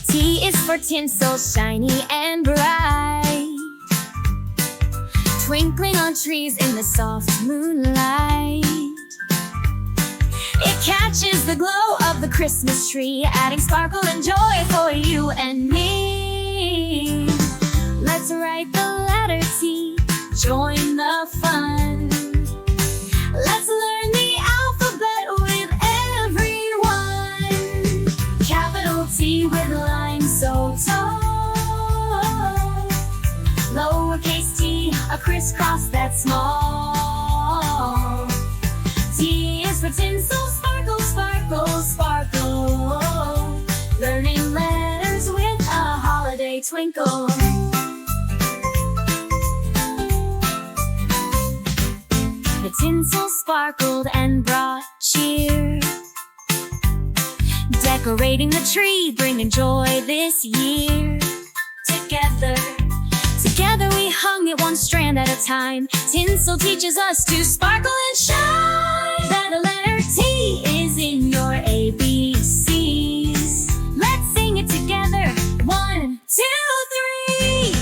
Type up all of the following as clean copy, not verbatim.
T is for tinsel, shiny and bright, twinkling on trees in the soft moonlight. It catches the glow of the Christmas tree, adding sparkle and joy for you and me. Let's write the letter T, join the fun. Let's learn the alphabet with everyone. Capital T with lines so tall. Lowercase t, a crisscross that's small. T is for tinsel, sparkle, sparkle, sparkle. Learning letters with a holiday twinkle. The tinsel sparkled and brought cheer, decorating the tree, bringing joy this year. Together we hung it one strand at a time. Tinsel teaches us to sparkle and shine. That the letter T is in your ABCs. Let's sing it together. 1, 2, 3.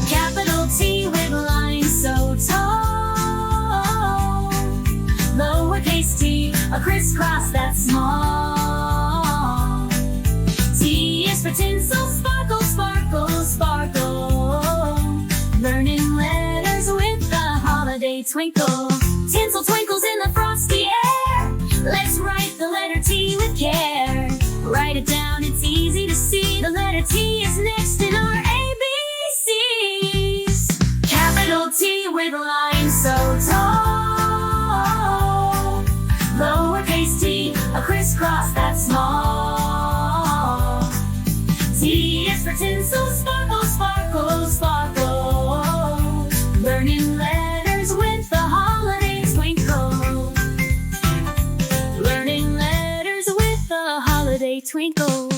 Capital T with lines so tall. Lowercase t, a crisscross that's small. T is for tinsel, sparkle, sparkle, sparkle. Learning letters with the holiday twinkle. Tinsel twinkles in the frosty air. Let's write the letter T with care. Write it down, it's easy to see. The letter T is next in our ABCs. Capital T with lines so tall. Lowercase t, a crisscross that's small. T is for tinsel, sparkle, sparkle, sparkle. Learning letters with the holiday twinkle. Learning letters with the holiday twinkle.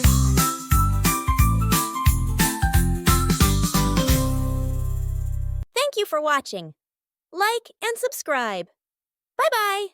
Thank you for watching. Like and subscribe. Bye-bye.